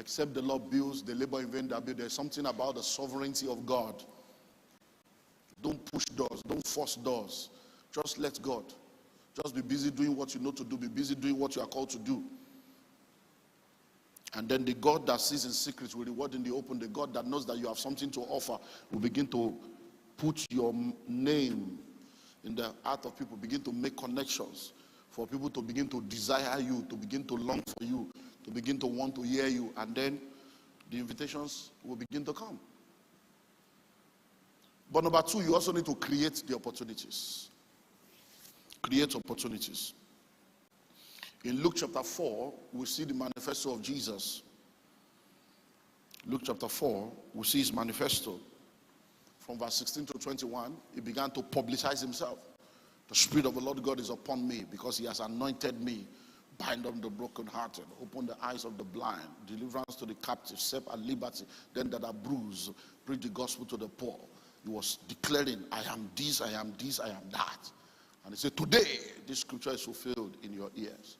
Except the Lord builds, the labor in vain that build. There's something about the sovereignty of God. Don't push doors. Don't force doors. Just let God. Just be busy doing what you know to do. Be busy doing what you are called to do. And then the God that sees in secret will reward in the open. The God that knows that you have something to offer will begin to put your name in the heart of people. Begin to make connections for people to begin to desire you, to begin to long for you, to begin to want to hear you. And then the invitations will begin to come. But number two, you also need to create the opportunities. Create opportunities. In Luke chapter 4, we see the manifesto of Jesus. Luke chapter 4, we see his manifesto. From verse 16 to 21, he began to publicize himself. The Spirit of the Lord God is upon me because he has anointed me. Bind up the brokenhearted, open the eyes of the blind, deliverance to the captive, set at liberty, them that are bruised, preach the gospel to the poor. He was declaring, I am this, I am this, I am that. And he said, today, this scripture is fulfilled in your ears.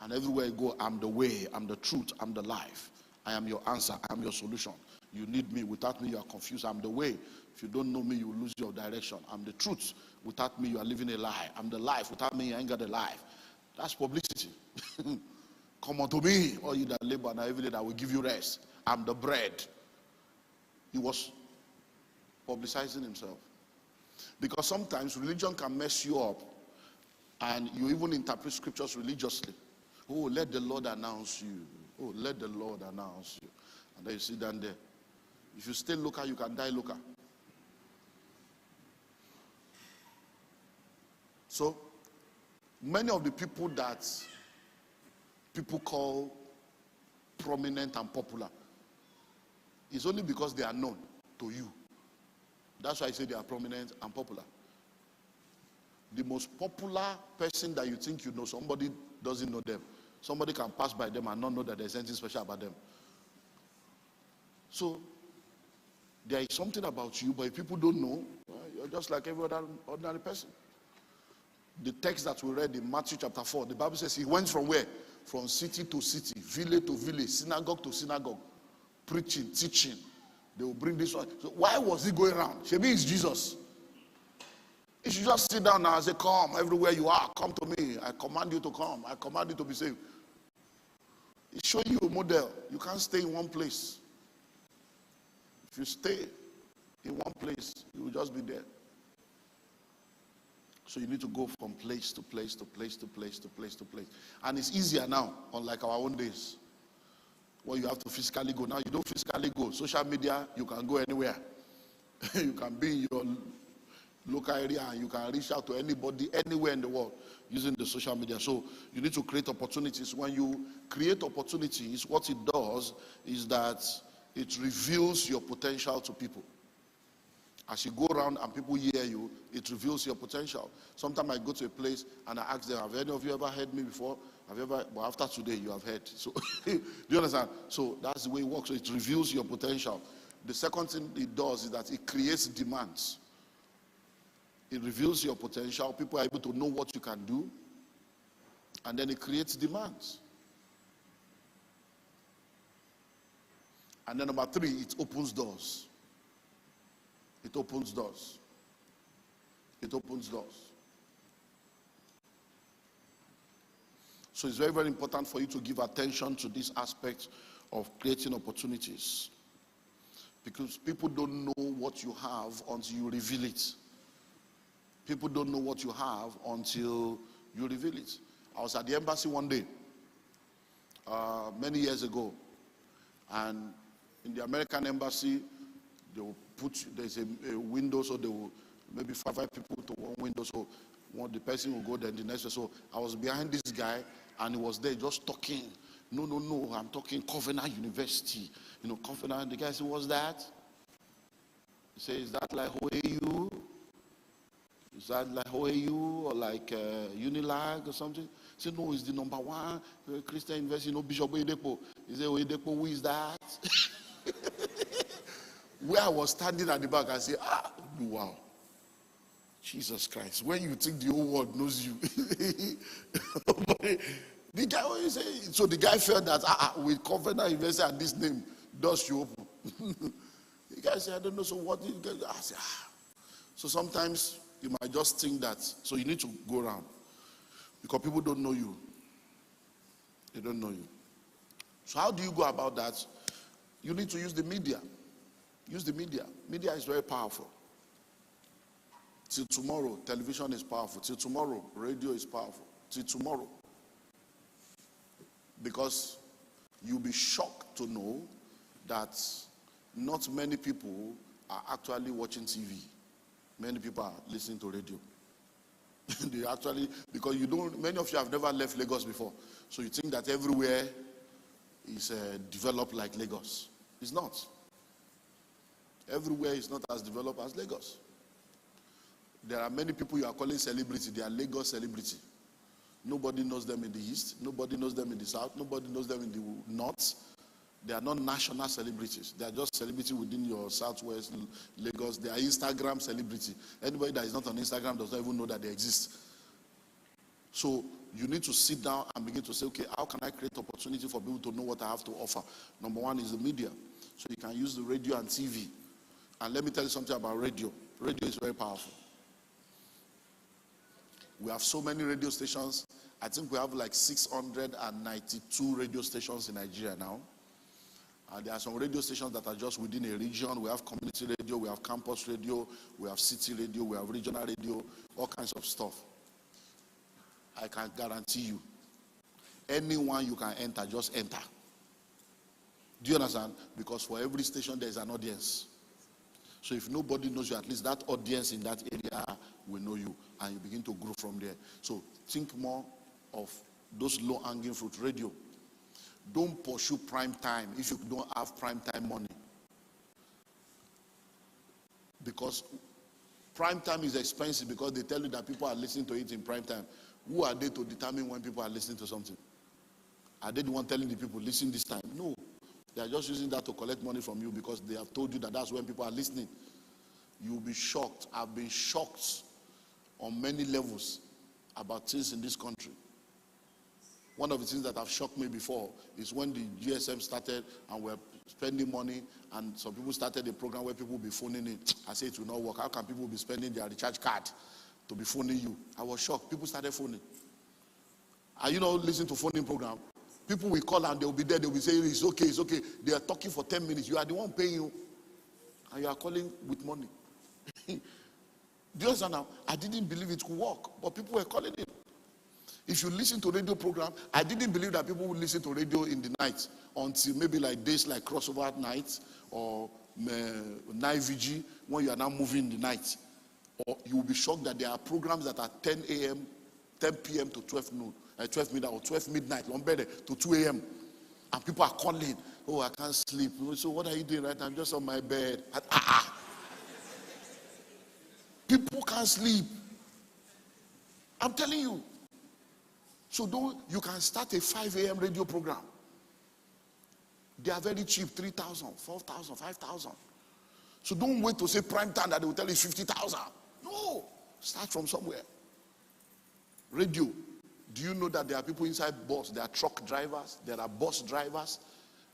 And everywhere you go, I'm the way, I'm the truth, I'm the life. I am your answer, I am your solution. You need me. Without me, you are confused. I'm the way. If you don't know me, you will lose your direction. I'm the truth. Without me, you are living a lie. I'm the life. Without me, you ain't got a life. That's publicity. Come unto me, all you that labor and are heavy laden, I will give you rest. I'm the bread. He was publicizing himself. Because sometimes religion can mess you up, and you even interpret scriptures religiously. Oh, let the Lord announce you. Oh, let the Lord announce you. And then you sit down there. If you stay local, you can die local. So, many of the people that people call prominent and popular is only because they are known to you. That's why I say they are prominent and popular. The most popular person that you think you know, somebody doesn't know them. Somebody can pass by them and not know that there's anything special about them. So, there is something about you, but if people don't know, you're just like every other ordinary person. The text that we read in Matthew chapter 4, the Bible says he went from where? From city to city, village to village, synagogue to synagogue, preaching, teaching. They will bring this one. So why was he going around? Shebi is Jesus. He should just sit down now and say, come everywhere you are, come to me. I command you to come. I command you to be saved. He's showing you a model. You can't stay in one place. If you stay in one place, you will just be there. So you need to go from place to place to place to place to place to place. And it's easier now, unlike our own days, where you have to physically go. Now you don't physically go. Social media, you can go anywhere. You can be in your local area and you can reach out to anybody, anywhere in the world using the social media. So you need to create opportunities. When you create opportunities, what it does is that it reveals your potential to people. As you go around and people hear you, it reveals your potential. Sometimes I go to a place and I ask them, have any of you ever heard me before? Have you ever? But after today, you have heard. So, do you understand? So that's the way it works. So it reveals your potential. The second thing it does is that it creates demands. It reveals your potential. People are able to know what you can do. And then it creates demands. And then number three, it opens doors. It opens doors. It opens doors. So it's very, very important for you to give attention to this aspect of creating opportunities. Because people don't know what you have until you reveal it. People don't know what you have until you reveal it. I was at the embassy one day, many years ago, and in the American embassy, they will there's a window, so they will maybe five people to one window, so the person will go there, the next one. So I was behind this guy, and he was there just talking. No, I'm talking Covenant University. Covenant. The guy said, what's that? He said, is that like OAU? Is that like OAU or like Unilag or something? He said, no, it's the number one Christian university, Bishop Oyedepo. He said, Oyedepo, who is that? Where I was standing at the back, I said, wow. Jesus Christ. When you think the whole world knows you, The guy always say, so the guy felt that with Covenant University and this name, doors should open. The guy said, I don't know, so what did you get? I said, So sometimes you might just think that, so you need to go around. Because people don't know you. They don't know you. So how do you go about that? You need to use the media. Use the media. Media is very powerful. Till tomorrow, television is powerful. Till tomorrow, radio is powerful. Till tomorrow. Because you'll be shocked to know that not many people are actually watching TV. Many people are listening to radio. They actually, because many of you have never left Lagos before. So you think that everywhere is developed like Lagos. It's not. Everywhere is not as developed as Lagos. There are many people you are calling celebrity. They are Lagos celebrity. Nobody knows them in the east. Nobody knows them in the south. Nobody knows them in the north. They are not national celebrities. They are just celebrity within your southwest Lagos. They are Instagram celebrity. Anybody that is not on Instagram does not even know that they exist. So you need to sit down and begin to say, okay, how can I create opportunity for people to know what I have to offer? Number one is the media. So you can use the radio and TV. And let me tell you something about radio. Radio is very powerful. We have so many radio stations. I think we have like 692 radio stations in Nigeria now. And there are some radio stations that are just within a region. We have community radio, we have campus radio, we have city radio, we have regional radio, all kinds of stuff. I can guarantee you, anyone you can enter, just enter. Do you understand? Because for every station there is an audience. So if nobody knows you, at least that audience in that area will know you, and you begin to grow from there. So think more of those low-hanging fruit. Radio. Don't pursue prime time if you don't have prime time money. Because prime time is expensive because they tell you that people are listening to it in prime time. Who are they to determine when people are listening to something? Are they the one telling the people, listen this time? No. They are just using that to collect money from you because they have told you that that's when people are listening. You'll be shocked. I've been shocked on many levels about things in this country. One of the things that have shocked me before is when the GSM started and we're spending money, and some people started a program where people will be phoning in. I say it will not work. How can people be spending their recharge card to be phoning you? I was shocked. People started phoning. Are you not listening to phoning program? People will call and they will be there. They will be saying, it's okay, it's okay. They are talking for 10 minutes. You are the one paying you. And you are calling with money. Do you understand now? I didn't believe it could work. But people were calling it. If you listen to radio program, I didn't believe that people would listen to radio in the night until maybe like days like crossover at night or night VG when you are now moving in the night. Or you will be shocked that there are programs that are 10 a.m., 10 p.m. to 12 noon. 12 midnight or 12 midnight, to 2 a.m. And people are calling, oh, I can't sleep. So what are you doing right now? I'm just on my bed. People can't sleep. I'm telling you. So you can start a 5 a.m. radio program. They are very cheap, 3,000, 4,000, 5,000. So don't wait to say prime time that they will tell you 50,000. No, start from somewhere. Radio. Do you know that there are people inside bus? There are truck drivers, there are bus drivers,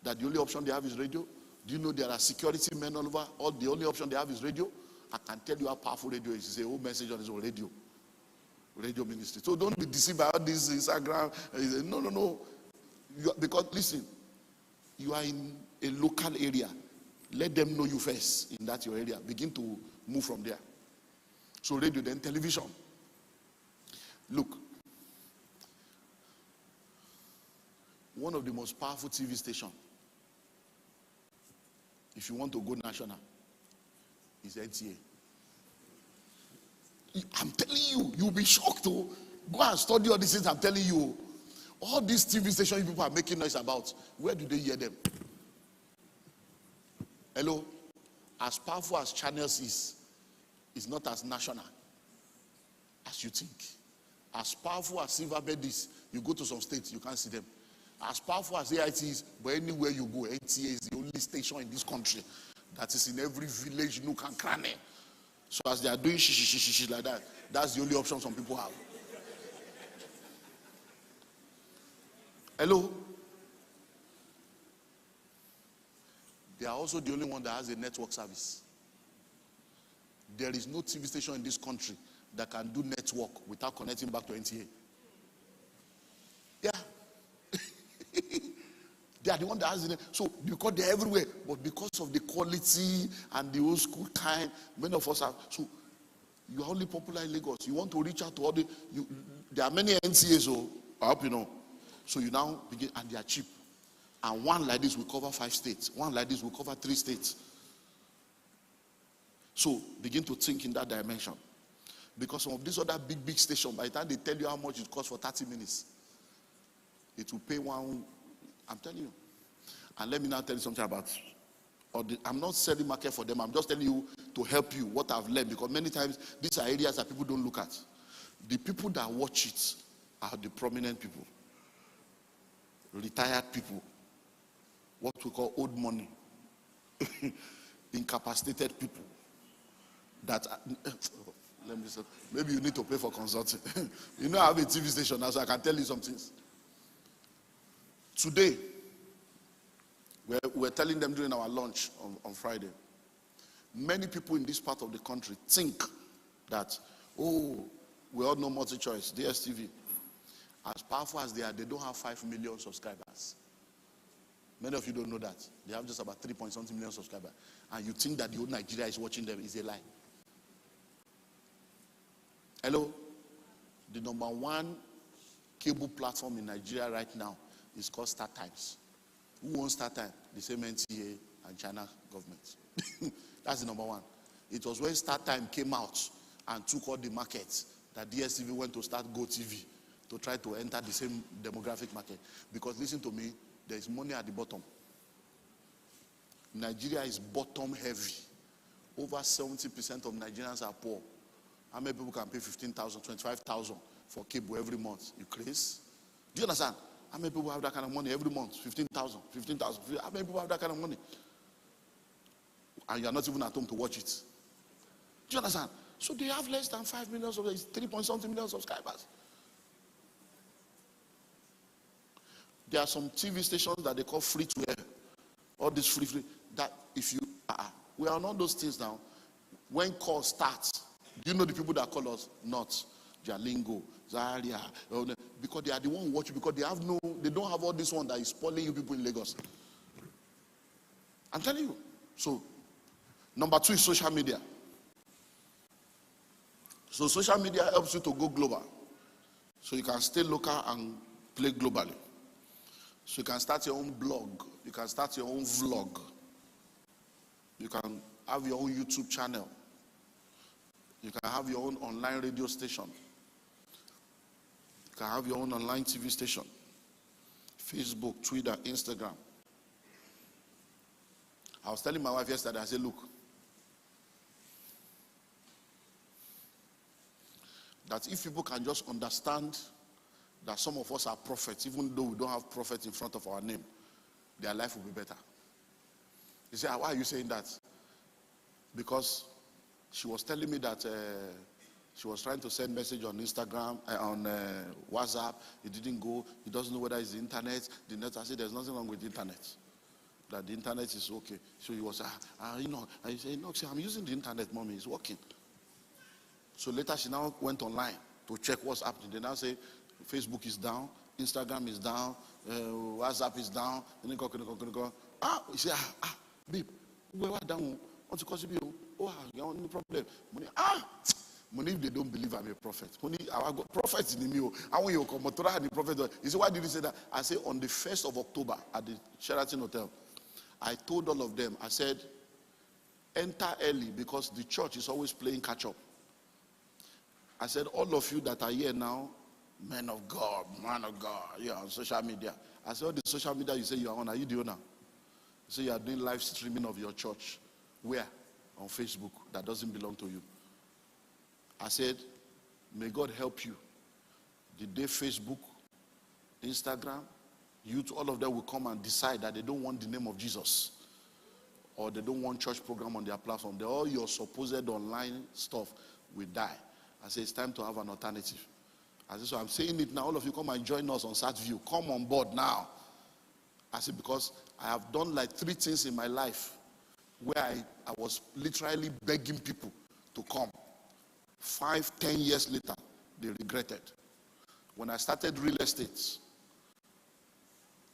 that the only option they have is radio? Do you know there are security men all over? All the only option they have is radio? I can tell you how powerful radio is. It's a whole message on his own radio. Radio ministry. So don't be deceived by all this Instagram. No. Because listen, you are in a local area. Let them know you first in that your area. Begin to move from there. So radio, then television. Look. One of the most powerful TV stations, if you want to go national, is NTA. I'm telling you, you'll be shocked to go and study all these things. I'm telling you, all these TV stations people are making noise about, where do they hear them? Hello? As powerful as channels is not as national as you think. As powerful as Silverbird is, you go to some states, you can't see them. As powerful as AIT is, but anywhere you go, NTA is the only station in this country that is in every village, nook and cranny. So as they are doing shish like that, that's the only option some people have. Hello? They are also the only one that has a network service. There is no TV station in this country that can do network without connecting back to NTA. Yeah. They are the one that has it. So because they're everywhere, but because of the quality and the old school kind, many of us are. So you are only popular in Lagos. You want to reach out to all there are many NCAs, so I hope you know. So you now begin, and they are cheap. And one like this will cover 5 states. One like this will cover 3 states. So begin to think in that dimension. Because some of these other big stations, by the time they tell you how much it costs for 30 minutes, it will pay one. I'm telling you. And let me now tell you something about, I'm not selling market for them. I'm just telling you to help you what I've learned. Because many times, these are areas that people don't look at. The people that watch it are the prominent people. Retired people. What we call old money. Incapacitated people. That, let me say, maybe you need to pay for consulting. You know I have a TV station now, so I can tell you some things. Today, we're telling them during our lunch on Friday, many people in this part of the country think that, oh, we all know multi-choice, DSTV. As powerful as they are, they don't have 5 million subscribers. Many of you don't know that. They have just about 3-point-something million subscribers. And you think that the whole Nigeria is watching them. Is a lie. Hello? The number 1 cable platform in Nigeria right now is called Star Times. Who owns Star Time? The same NTA and China government. That's the number 1. It was when Star Time came out and took all the markets that DSTV went to start Go TV to try to enter the same demographic market. Because listen to me, there is money at the bottom. Nigeria is bottom heavy. Over 70% of Nigerians are poor. How many people can pay 15,000, 25,000 for cable every month? You crazy? Do you understand? How many people have that kind of money every month? 15,000, 15,000. How many people have that kind of money? And you are not even at home to watch it. Do you understand? So they have less than 5 million, 3-point-something million subscribers. There are some TV stations that they call free to air. All this free. That if you we are not those things now. When call starts, do you know the people that call us? Not Jalingo, Zaria, because they are the one watching, because they don't have all this one that is spoiling you people in Lagos. I'm telling you. So, number 2 is social media. So social media helps you to go global. So you can stay local and play globally. So you can start your own blog. You can start your own vlog. You can have your own YouTube channel. You can have your own online radio station. You can have your own online TV station. Facebook, Twitter, Instagram. I was telling my wife yesterday, I said, look, that if people can just understand that some of us are prophets, even though we don't have prophets in front of our name, their life will be better. You say, why are you saying that? Because she was telling me that she was trying to send message on Instagram, on WhatsApp. It didn't go. He doesn't know whether it's the internet. The net. I said, there's nothing wrong with the internet. That the internet is okay. So he was, and he said, no, I'm using the internet, mommy. It's working. So later she now went online to check what's happening. They now say, Facebook is down, Instagram is down, WhatsApp is down. He said, babe, we were down. What's the cause of you? Oh, no problem. Money, if they don't believe I'm a prophet. Money, I got prophets in me. I want you to come. The prophet. He said, why did he say that? I said, on the 1st of October at the Sheraton Hotel, I told all of them, I said, enter early because the church is always playing catch up. I said, all of you that are here now, men of God, man of God, you're on social media. I said, all the social media you say you are on, are you the owner? You say you are doing live streaming of your church. Where? On Facebook. That doesn't belong to you. I said, may God help you. The day Facebook, Instagram, youth, all of them will come and decide that they don't want the name of Jesus. Or they don't want church program on their platform. All your supposed online stuff will die. I say it's time to have an alternative. I said, so I'm saying it now. All of you come and join us on SatView. Come on board now. I said, because I have done like 3 things in my life where I was literally begging people to come. 5, 10 years later, they regretted. When I started real estate,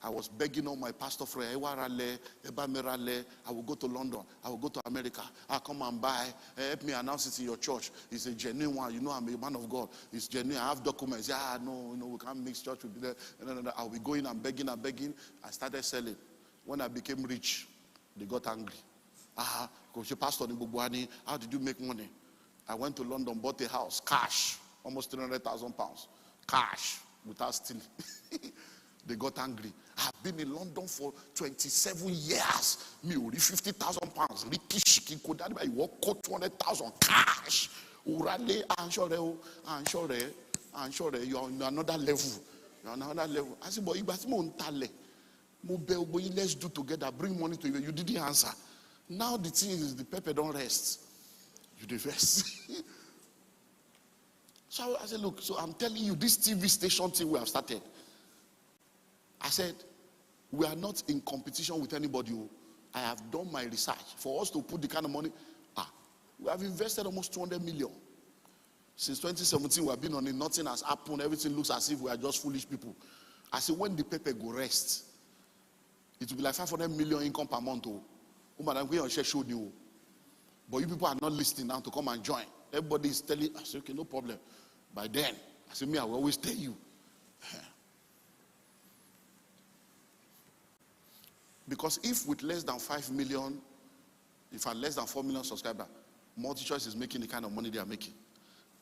I was begging all my pastor friends, I will go to London, I will go to America, I'll come and buy, help me announce it in your church. It's a genuine one, you know I'm a man of God. It's genuine, I have documents. Yeah, no, we can't mix church with that. No. I'll be going and begging and begging. I started selling. When I became rich, they got angry. Pastor, how did you make money? I went to London, bought a house, cash, almost 300,000 pounds, cash, without stealing. They got angry. I've been in London for 27 years. Me, only 50,000 pounds. Ricky Shiki Kodani, I walk 200,000 cash. Urale, I'm sure you're on another level. You're on another level. I said, but let's do together. Bring money to you. You didn't answer. Now the thing is, the pepper don't rest. You the rest. So I said, look, so I'm telling you, this TV station thing we have started. I said, we are not in competition with anybody. I have done my research. For us to put the kind of money, we have invested almost 200 million. Since 2017, we have been on it. Nothing has happened. Everything looks as if we are just foolish people. I said, when the paper go rest, it will be like 500 million income per month. But you people are not listening now to come and join. Everybody is telling, I said, okay, no problem. By then, I said, I will always tell you. Because if with less than 5 million, if I less than 4 million subscribers, MultiChoice is making the kind of money they are making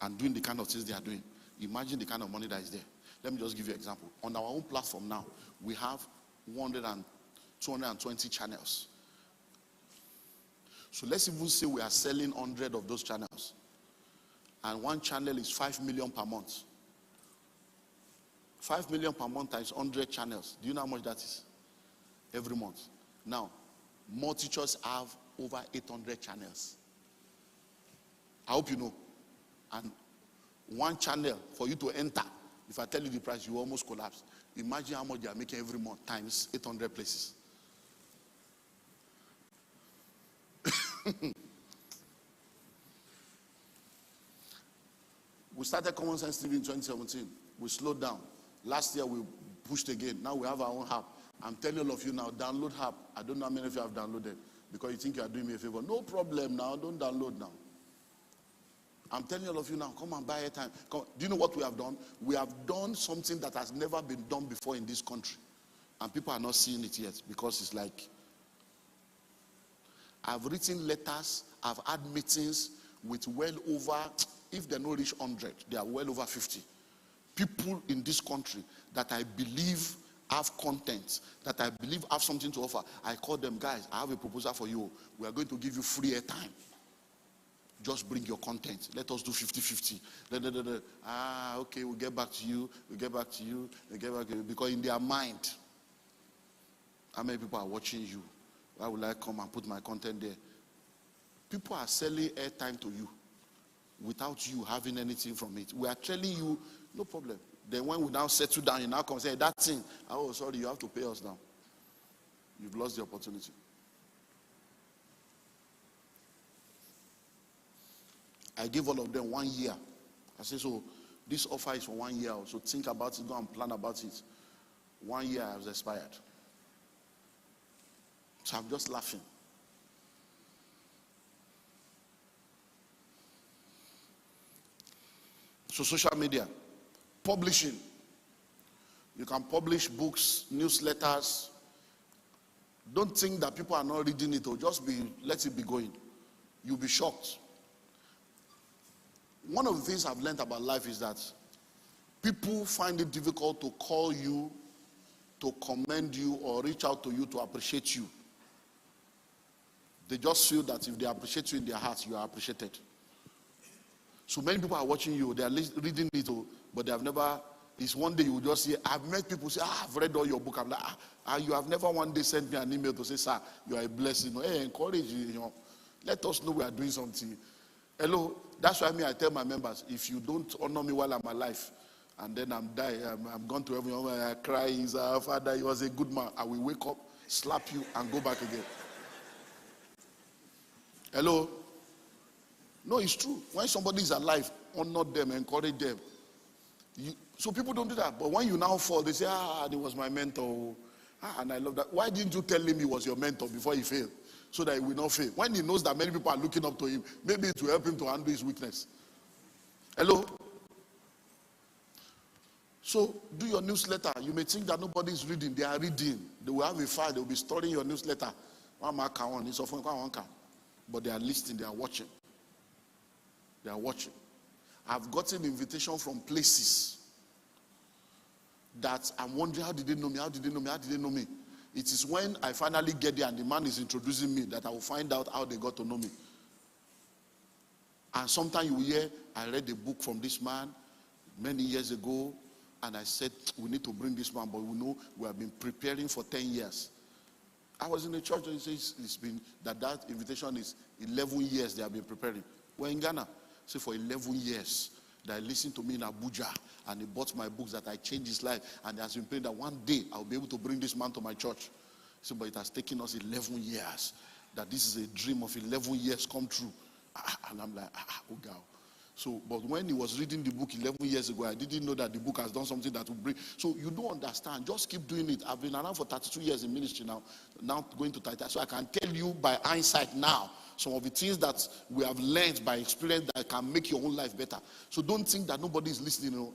and doing the kind of things they are doing, imagine the kind of money that is there. Let me just give you an example. On our own platform now, we have 220 channels. So let's even say we are selling 100 of those channels. And one channel is 5 million per month. 5 million per month times 100 channels. Do you know how much that is? Every month. Now, MultiChoice have over 800 channels. I hope you know. And one channel for you to enter, if I tell you the price, you almost collapse. Imagine how much they are making every month times 800 places. We started Common Sense TV in 2017. We slowed down. Last year we pushed again. Now we have our own app. I'm telling all of you now, download app. I don't know how many of you have downloaded because you think you are doing me a favor. No problem now. Don't download now. I'm telling all of you now, come and buy airtime. Do you know what we have done? We have done something that has never been done before in this country. And people are not seeing it yet because it's like, I've written letters, I've had meetings with well over, if they don't reach 100, they are well over 50. People in this country that I believe have content, that I believe have something to offer. I call them, guys, I have a proposal for you. We are going to give you free airtime. Just bring your content. Let us do 50-50. Okay, we'll get back to you. We'll get back to you. We'll get back to you. Because in their mind, how many people are watching you? Why would I come and put my content there? People are selling airtime to you without you having anything from it. We are telling you, no problem. Then when we now settle down, you now come and say, that thing, oh, sorry, you have to pay us now. You've lost the opportunity. I gave all of them 1 year. I said, so this offer is for 1 year. So think about it, go and plan about it. 1 year has expired. So I'm just laughing. So social media, publishing. You can publish books, newsletters. Don't think that people are not reading it or just let it be going. You'll be shocked. One of the things I've learned about life is that people find it difficult to call you, to commend you, or reach out to you to appreciate you. They just feel that if they appreciate you in their hearts, you are appreciated. So many people are watching you, they are reading it, but they have never, it's one day you will just say, I've met people say, I've read all your book. I'm like, you have never one day sent me an email to say, sir, you are a blessing. Hey, encourage you, let us know we are doing something. Hello, that's why I tell my members, if you don't honor me while I'm alive, And then I'm dying. I'm gone to heaven. I cry. He's Father, he was a good man. I will wake up, slap you, and go back again. Hello? No, it's true. When somebody is alive, honor them, encourage them. So people don't do that. But when you now fall, they say, he was my mentor. And I love that. Why didn't you tell him he was your mentor before he failed? So that he will not fail. When he knows that many people are looking up to him, maybe it will help him to handle his weakness. Hello? So do your newsletter. You may think that nobody is reading. They are reading. They will have a file. They will be storing your newsletter. But they are listening. They are watching. They are watching. I've gotten invitation from places that I'm wondering, how did they know me? How did they know me? How did they know me? It is when I finally get there and the man is introducing me that I will find out how they got to know me. And sometimes you will hear, I read a book from this man many years ago, and I said, we need to bring this man, but we know we have been preparing for 10 years. I was in a church and it says it's been that invitation is 11 years they have been preparing. We're in Ghana. So for 11 years, they listened to me in Abuja, and he bought my books that I changed his life, and he has been praying that one day I'll be able to bring this man to my church. So, but it has taken us 11 years, that this is a dream of 11 years come true. And I'm like, oh God. So, but when he was reading the book 11 years ago, I didn't know that the book has done something that will bring. So you don't understand. Just keep doing it. I've been around for 32 years in ministry now going to 30. So I can tell you by hindsight now some of the things that we have learned by experience that can make your own life better. So don't think that nobody is listening.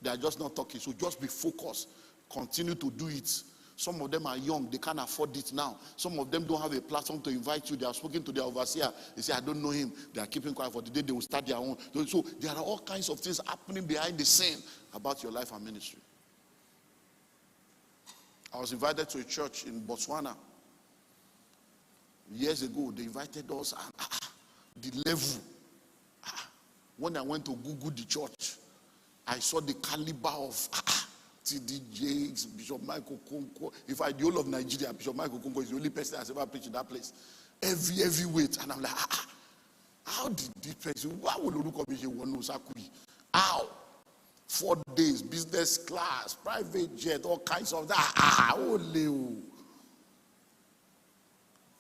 They are just not talking. So just be focused. Continue to do it. Some of them are young. They can't afford it now. Some of them don't have a platform to invite you. They are speaking to their overseer. They say, I don't know him. They are keeping quiet for the day they will start their own. So there are all kinds of things happening behind the scene about your life and ministry. I was invited to a church in Botswana. Years ago, they invited us, and the level. When I went to Google the church, I saw the caliber of TD Jakes, Bishop Michael Okonkwo. In fact, the whole of Nigeria, Bishop Michael Okonkwo is the only person that's ever preached in that place. Every weight. And I'm like, how did this person, why would Olumide Emmanuel Sakui? How? 4 days, business class, private jet, all kinds of that.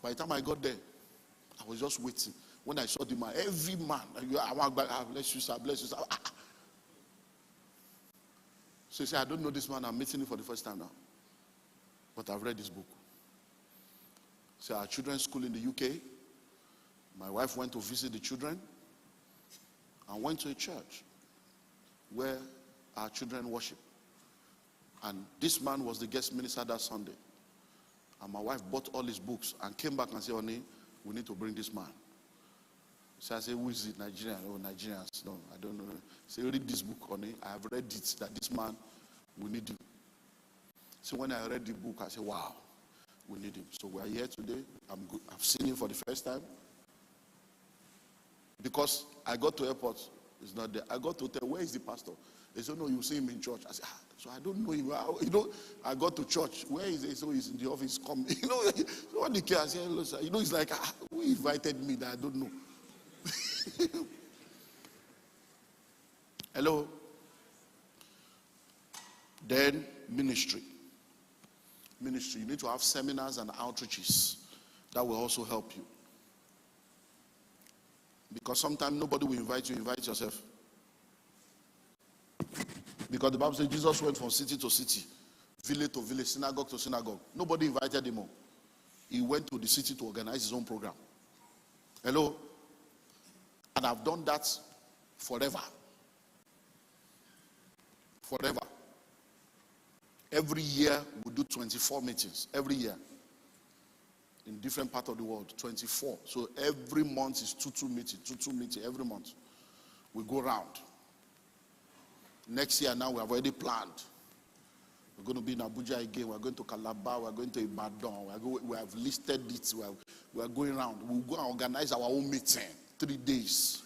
By the time I got there, I was just waiting. When I saw the man, every man, I want back, bless you, sir, bless you, sir. So he said, I don't know this man, I'm meeting him for the first time now. But I've read this book. So our children's school in the UK, my wife went to visit the children and went to a church where our children worship. And this man was the guest minister that Sunday. And my wife bought all his books and came back and said, honey, we need to bring this man. So I said, who is it? Nigerian? Oh, Nigerians. No, I don't know. Say, read this book, honey. I have read it, that this man, we need him. So when I read the book, I said, wow, we need him. So we are here today. I've seen him for the first time. Because I got to airport, he's not there. I got to tell, where is the pastor? They said, no, you see him in church. I said, so I don't know him. I got to church. Where is he? So he's in the office. Come. So when he came, I said, hello, sir. It's like, who invited me that I don't know? Hello. Then ministry. Ministry. You need to have seminars and outreaches that will also help you. Because sometimes nobody will invite you. Invite yourself. Because the Bible says Jesus went from city to city, village to village, synagogue to synagogue. Nobody invited him. He went to the city to organize his own program. Hello. And I've done that forever. Forever. Every year we do 24 meetings. Every year. In different parts of the world. 24. So every month is two meetings every month. We go round. Next year now we have already planned. We're going to be in Abuja again. We're going to Calabar. We're going to Ibadan. We have listed it. We are going around. We'll go and organize our own meeting. 3 days.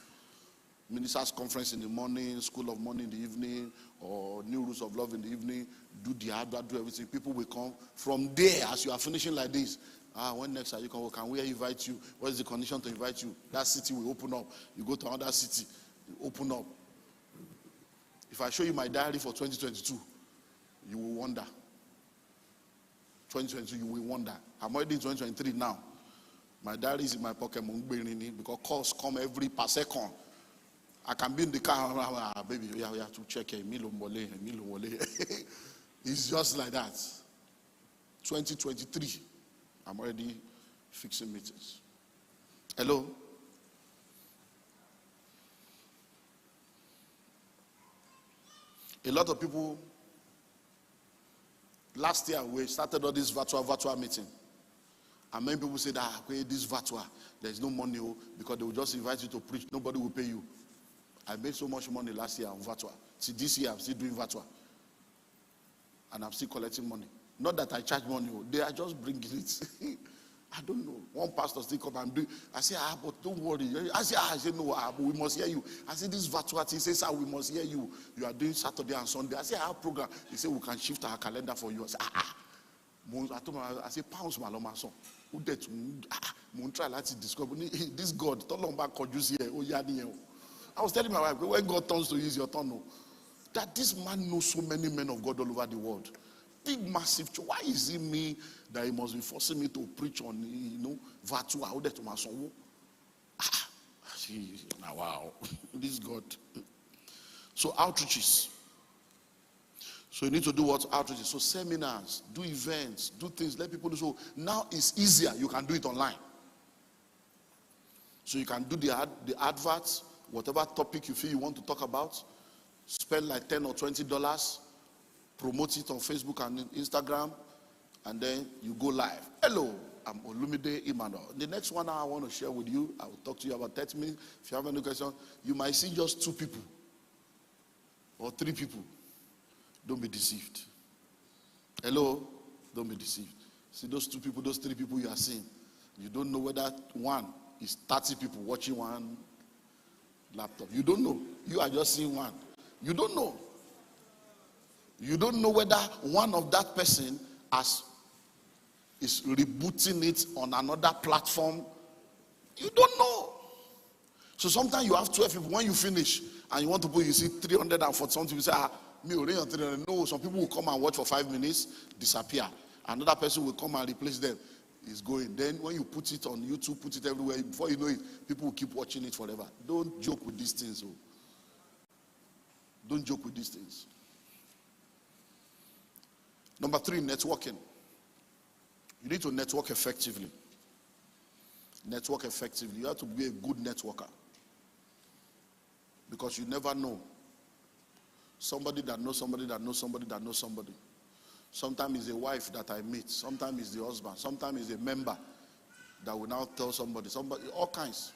Ministers' conference in the morning, school of money in the evening, or new rules of love in the evening. Do the hardware, do everything. People will come. From there, as you are finishing like this, when next are you coming? Can we invite you? What is the condition to invite you? That city will open up. You go to another city, open up. If I show you my diary for 2022, you will wonder. 2022, you will wonder. I'm already in 2023 now. My diary is in my pocket, because calls come every per second. I can be in the car, baby, we have to check it. It's just like that. 2023, I'm already fixing meetings. Hello? A lot of people, last year we started all this virtual meeting. And many people say that this virtual, there's no money because they will just invite you to preach. Nobody will pay you. I made so much money last year on virtual. See, this year I'm still doing virtual. And I'm still collecting money. Not that I charge money. They are just bringing it. I don't know. One pastor still come and do. I say, but don't worry. I say, no, but we must hear you. I say, this virtual thing. He says, we must hear you. You are doing Saturday and Sunday. I say, I have program. He said, we can shift our calendar for you. I say, I told him, I say, pounds, my lord, my son. Who did try to discover this God? I was telling my wife, when God turns to use your tongue, that this man knows so many men of God all over the world. Big, massive church. Why is it me that he must be forcing me to preach on, virtual? How that to my son? Wow, this God. So outreaches. So you need to do what? Outreaches. So seminars, do events, do things, let people know. So now it's easier. You can do it online. So you can do the adverts, whatever topic you feel you want to talk about. Spend like $10 or $20. Promote it on Facebook and Instagram, and then you go live. Hello, I'm Olumide Emmanuel. The next 1 hour I want to share with you, I will talk to you about 30 minutes. If you have any question, you might see just 2 people or 3 people. Don't be deceived. Hello, don't be deceived. See those 2 people, those 3 people you are seeing. You don't know whether one is 30 people watching one laptop. You don't know. You are just seeing one. You don't know. You don't know whether one of that person is rebooting it on another platform. You don't know. So sometimes you have 12 people. When you finish and you want to put, you see 340 something, you say, me already on 300. No, some people will come and watch for 5 minutes, disappear. Another person will come and replace them. It's going. Then when you put it on YouTube, put it everywhere, before you know it, people will keep watching it forever. Don't joke with these things. Don't joke with these things. Number 3, networking. You need to network effectively. Network effectively. You have to be a good networker. Because you never know. Somebody that knows somebody that knows somebody that knows somebody. Sometimes it's a wife that I meet. Sometimes it's the husband. Sometimes it's a member that will now tell somebody. All kinds.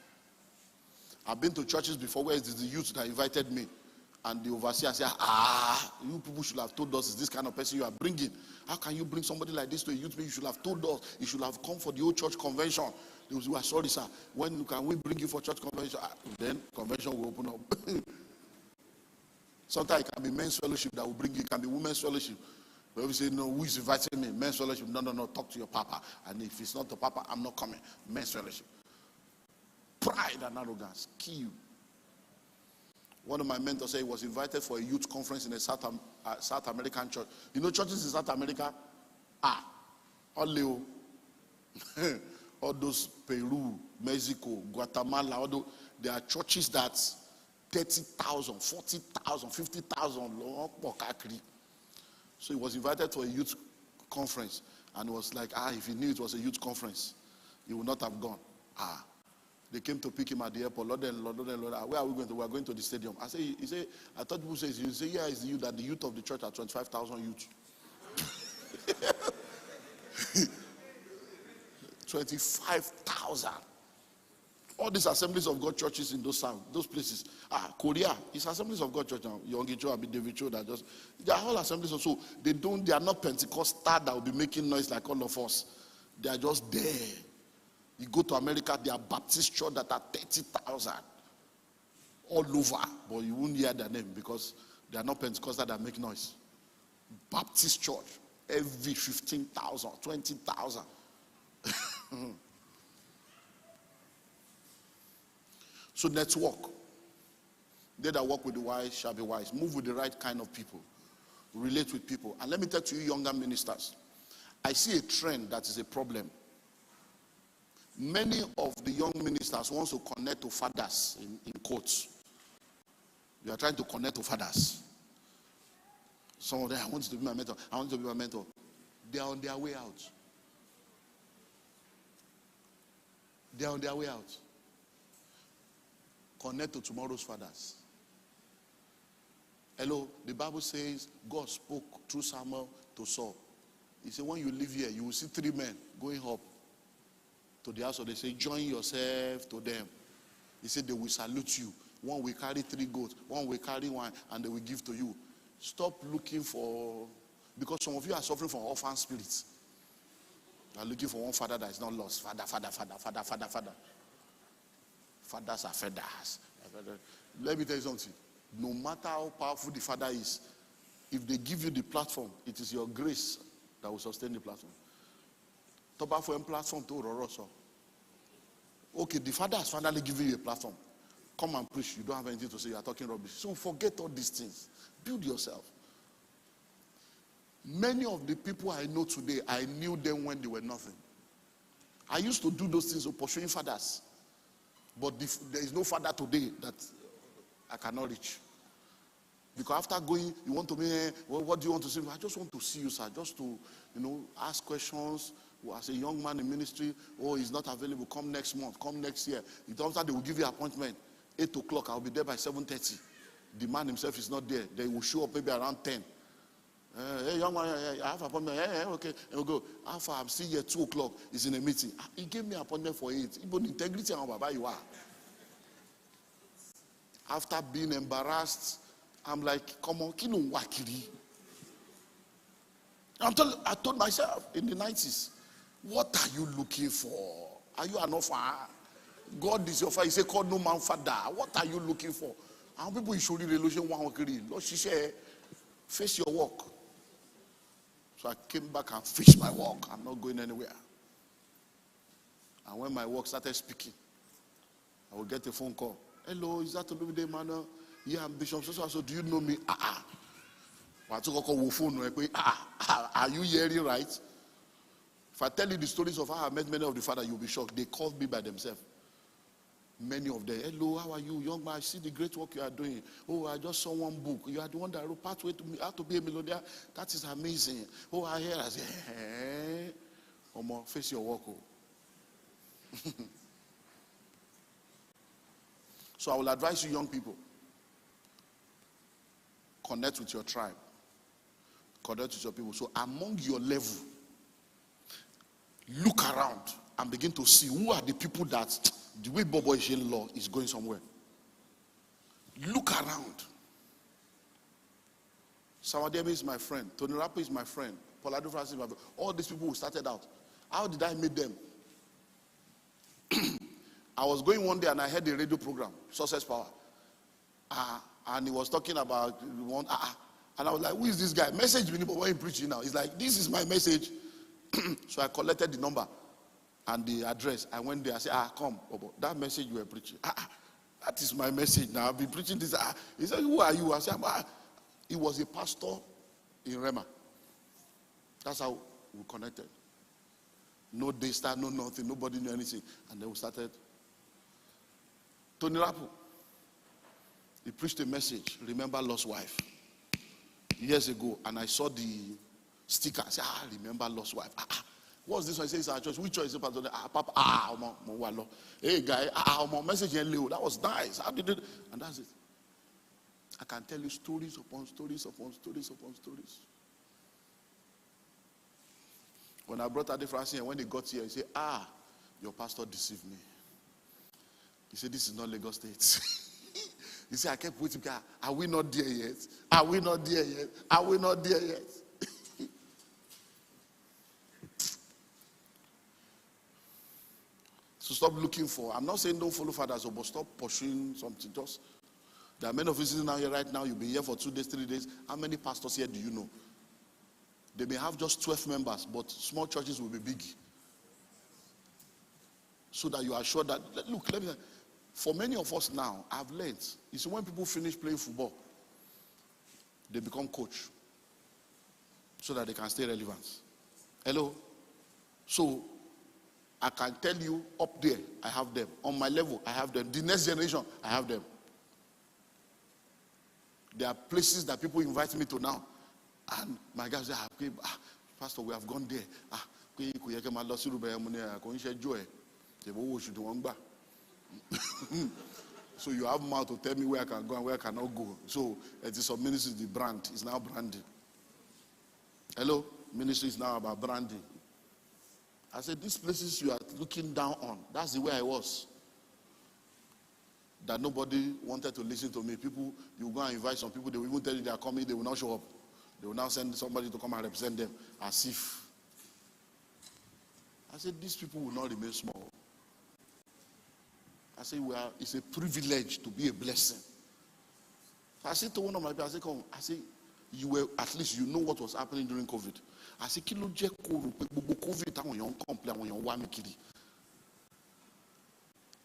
I've been to churches before where it's the youth that invited me. And the overseer said, you people should have told us it's this kind of person you are bringing. How can you bring somebody like this to a youth meeting? You should have told us. You should have come for the old church convention. They will say, sorry, sir. When can we bring you for church convention? Then convention will open up. Sometimes it can be men's fellowship that will bring you. It can be women's fellowship. But if you say, no, who is inviting me? Men's fellowship. No, talk to your papa. And if it's not the papa, I'm not coming. Men's fellowship. Pride and arrogance kill you. One of my mentors said he was invited for a youth conference in a South American church. You know churches in South America? All Leo. All those Peru, Mexico, Guatemala, there are churches that 30,000, 40,000, 50,000. So he was invited to a youth conference. And it was like, if he knew it was a youth conference, he would not have gone. They came to pick him at the airport. Lord, where are we going to? We are going to the stadium. I thought people say, you say, yeah, it's the youth, that the youth of the church are 25,000 youth. 25,000. All these Assemblies of God churches in those places. Korea, it's Assemblies of God church now. Yongi Cho, David Cho, they are all assemblies also. They are not Pentecostal that will be making noise like all of us. They are just there. You go to America, there are Baptist church that are 30,000 all over, but you won't hear their name because they are not Pentecostal that make noise. Baptist church, every 15,000, 20,000. So network. They that walk with the wise shall be wise. Move with the right kind of people. Relate with people. And let me tell to you younger ministers, I see a trend that is a problem. Many of the young ministers want to connect to fathers in quotes. You are trying to connect to fathers. Some of them, I want you to be my mentor. I want you to be my mentor. They are on their way out. They are on their way out. Connect to tomorrow's fathers. Hello, the Bible says God spoke through Samuel to Saul. He said, when you live here, you will see 3 men going up to the house. They say, join yourself to them. He said, they will salute you. One will carry 3 goats, one will carry 1, and they will give to you. Stop looking for, because some of you are suffering from orphan spirits. You are looking for one father that is not lost. Father. Fathers are feathers. Let me tell you something. No matter how powerful the father is, if they give you the platform, it is your grace that will sustain the platform. Toba for a platform to Roroso. Okay, the father has finally given you a platform. Come and preach. You don't have anything to say. You are talking rubbish. So forget all these things. Build yourself. Many of the people I know today, I knew them when they were nothing. I used to do those things of pursuing fathers. But there is no father today that I cannot reach. Because after going, you want to be, well, what do you want to see? I just want to see you, sir. Just to, ask questions. As a young man in ministry, he's not available. Come next month. Come next year. After they will give you an appointment. 8 o'clock. I'll be there by 7:30. The man himself is not there. They will show up maybe around 10. Hey, young man, I have an appointment. Hey, okay. And we'll go. Alpha, I'm still here 2 o'clock. He's in a meeting. He gave me an appointment for 8. Even integrity and Baba, you are. After being embarrassed, I'm like, come on, kino wakiri. I told myself in the 90s, what are you looking for? Are you an orphan? God is your father. He said, call no man father. What are you looking for? How people show you relation one wakiri. Lord, she said, face your work. So I came back and faced my work. I'm not going anywhere. And when my work started speaking, I would get a phone call. Hello, is that Olumide Emmanuel? Yeah, I'm Bishop. So do you know me? Are you hearing right? If I tell you the stories of how I met many of the fathers, you'll be shocked. They called me by themselves. Many of them. Hello, how are you, young man? I see the great work you are doing. Oh, I just saw one book. You are the one that wrote Pathway to Me, How to Be a Millionaire. That is amazing. Oh, I hear. I say, hey, face your work. So I will advise you, young people, connect with your tribe. Connect with your people. So among your level, look around and begin to see who are the people that the way Bobo is in law is going somewhere. Look around. Sawadebe is my friend. Tony Rapper is my friend. Polado Francis is my friend. All these people who started out. How did I meet them? I was going one day and I heard a radio program, Success Power. And he was talking about one. And I was like, who is this guy? Message me, but when you preaching now? He's like, this is my message. So I collected the number and the address. I went there. I said, come, Bobo, that message you were preaching. That is my message now. I've been preaching this. He said, who are you? I said, he was a pastor in Rema. That's how we connected. No Daystar, no nothing. Nobody knew anything. And then we started. Tony Rapu, he preached a message, remember lost wife, years ago, and I saw the sticker. I said, remember lost wife. What's this one? He says, our church. Which church is it? Papa, hey guy, message. That was nice. How did it? And that's it. I can tell you stories upon stories upon stories upon stories. When I brought Ade Francis, and when he got here, he said, your pastor deceived me. He said, this is not Lagos State. He said, I kept waiting. Are we not there yet? Are we not there yet? Are we not there yet? So stop looking for. I'm not saying don't follow fathers, but stop pursuing something. Just there are many of you sitting down here right now. You'll be here for 2 days, 3 days. How many pastors here do you know? They may have just 12 members, but small churches will be big. So that you are sure that, look, let me say, For many of us now, I've learned, you see, when people finish playing football, they become coach so that they can stay relevant. Hello? So, I can tell you up there, I have them. On my level, I have them. The next generation, I have them. There are places that people invite me to now. And my guys say, Pastor, we have gone there. So you have mouth to tell me where I can go and where I cannot go. So it is some ministry, the brand is now branding. Hello? Ministry is now about branding. I said, these places you are looking down on, that's the way I was. That nobody wanted to listen to me. People, you go and invite some people, they will even tell you they are coming, they will not show up. They will now send somebody to come and represent them as if. I said, these people will not remain small. I said, it's a privilege to be a blessing. So I said to one of my people, I said, come, I said, you were, at least you know what was happening during COVID. I said, kilo je COVID táwọn èèyàn complain, àwọn èèyàn wá mi kiri.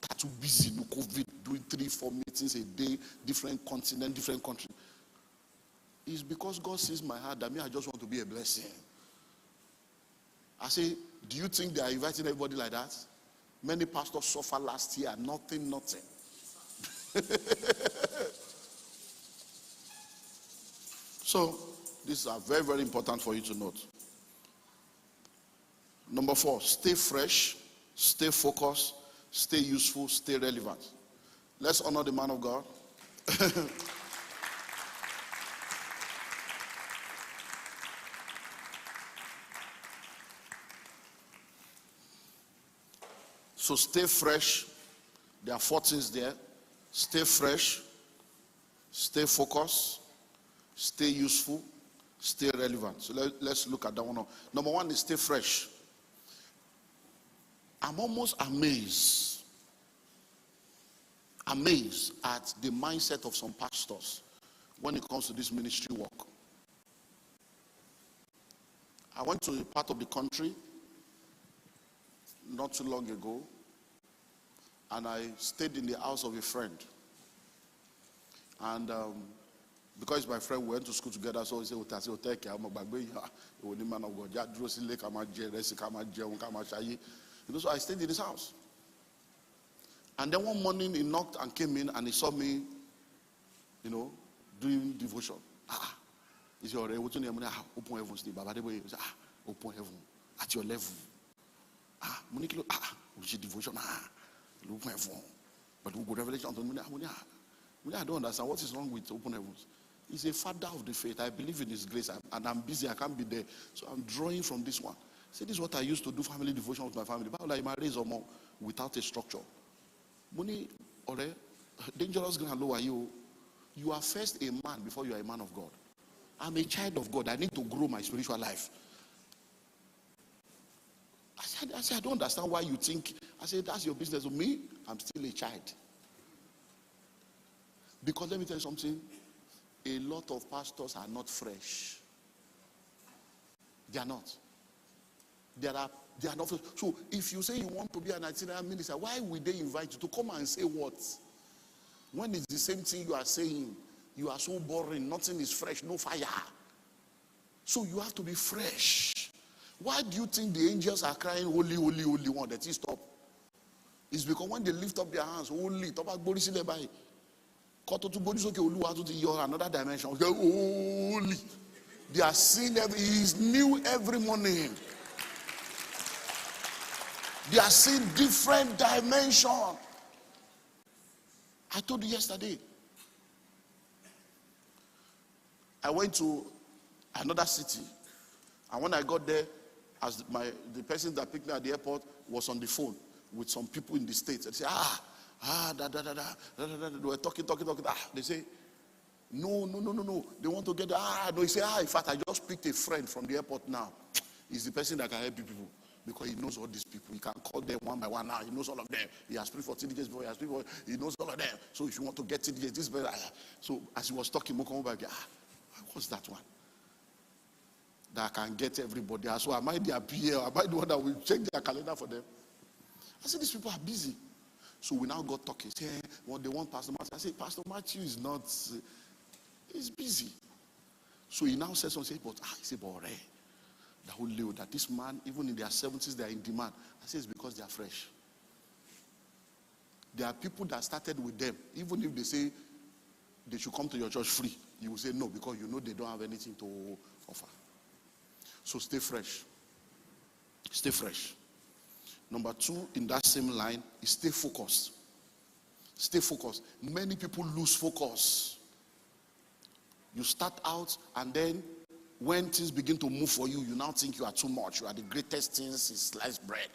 That too busy no COVID, doing 3-4 meetings a day, different continent, different country. It's because God sees my heart that me, I just want to be a blessing. I say, do you think they are inviting everybody like that? Many pastors suffered last year, nothing. So, these are very, very important for you to note. Number 4, stay fresh, stay focused, stay useful, stay relevant. Let's honor the man of God. So stay fresh. There are 4 things there. Stay fresh, stay focused, stay useful, stay relevant. So let's look at that one. Number 1 is stay fresh. I'm almost amazed at the mindset of some pastors when it comes to this ministry work. I went to a part of the country not too long ago, and I stayed in the house of a friend. And because my friend, we went to school together, so he said, man of God, so I stayed in his house. And then one morning he knocked and came in and he saw me, doing devotion. He said, open heaven, Steve. Open heaven at your level. Which is devotion. Open heaven. But we go revelation. I don't understand what is wrong with open heavens. He's a father of the faith. I believe in his grace, and I'm busy. I can't be there. So I'm drawing from this one. See, this is what I used to do family devotion with my family. Like my raise or more without a structure. Money, dangerous ground low are you. You are first a man before you are a man of God. I'm a child of God. I need to grow my spiritual life. I said, I don't understand why you think. I said, that's your business. With me, I'm still a child. Because let me tell you something. A lot of pastors are not fresh. They are not. They are not fresh. So if you say you want to be an itinerant minister, why would they invite you to come and say what? When it's the same thing you are saying, you are so boring, nothing is fresh, no fire. So you have to be fresh. Why do you think the angels are crying, holy, holy, holy one? That is stop. It's because when they lift up their hands, holy, another dimension. Holy. They are seeing he is new every morning. They are seeing different dimension. I told you yesterday. I went to another city, and when I got there, as the person that picked me at the airport was on the phone with some people in the States. They say, they were talking. They say, no. They want to get, no. He said, in fact, I just picked a friend from the airport now. He's the person that can help you people because he knows all these people. He can call them one by one now. He knows all of them. He has prayed for TDJs before. He knows all of them. So if you want to get TDJs, this better. So as he was talking, what's that one? That I can get everybody. So am I their PA? Am I the one that will check their calendar for them? I said, these people are busy. So we now got talking. Say, they want Pastor Matthew. I said, Pastor Matthew is not, he's busy. So he now says something, but he said, but the whole Leo, that this man, even in their 70s, they are in demand. I say it's because they are fresh. There are people that started with them. Even if they say they should come to your church free, you will say no, because you know they don't have anything to offer. So stay fresh. Stay fresh. Number 2, in that same line, is stay focused. Stay focused. Many people lose focus. You start out, and then when things begin to move for you, you now think you are too much. You are the greatest things in sliced bread.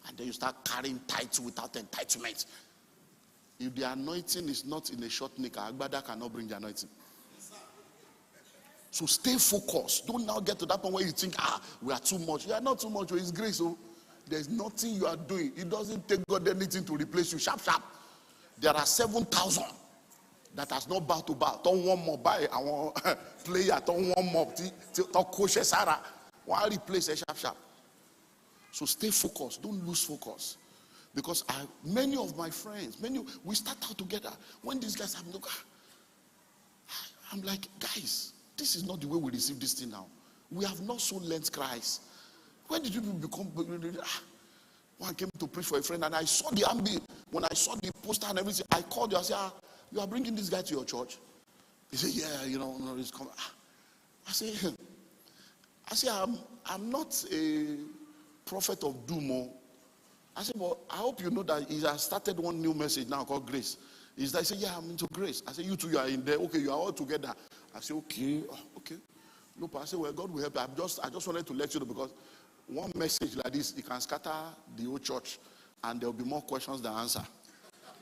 And then you start carrying title without entitlement. If the anointing is not in a short knicker, Agbada cannot bring the anointing. So stay focused. Don't now get to that point where you think, we are too much. You are not too much. It's grace. So there's nothing you are doing. It doesn't take God anything to replace you. Sharp, sharp. There are 7,000 that has not bowed to bow. Don't want more buy. I want player. Don't want more. Don't coach Sarah. Why replace a sharp, sharp? So stay focused. Don't lose focus. Because many of my friends, we start out together. When these guys have look, I'm like, guys, this is not the way we receive this thing now. We have not so learned Christ. When did you become? One came to preach for a friend, and I saw the ambi. When I saw the poster and everything, I called you. I said, you are bringing this guy to your church? He said, yeah, no, he's coming. I said, I'm not a prophet of doom. I said, but I hope you know that he has started one new message now called grace. He said, yeah, I'm into grace. I said, you two, you are in there. Okay, you are all together. I said, okay. No, but I said, well, God will help you. I just wanted to let you know, because one message like this, it can scatter the whole church, and there will be more questions than answer.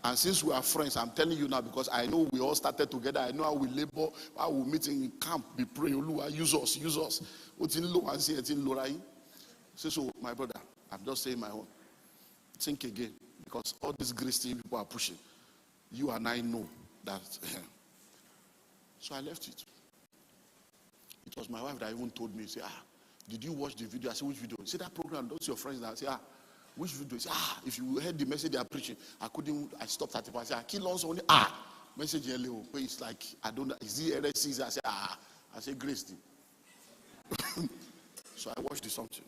And since we are friends, I'm telling you now, because I know we all started together. I know how we labor, how we meet in camp, be praying. Use us. So, my brother, I'm just saying my own. Think again, because all these grace things people are pushing, you and I know that. So I left it. It was my wife that even told me, say, did you watch the video? I said, which video? He said, that program, those your friends. I said, which video? He said, if you heard the message they are preaching, I stopped at it. I said, I kill on only, message yellow. It's like, I don't know, is it LSCs? I said, grace thing. So I watched the something.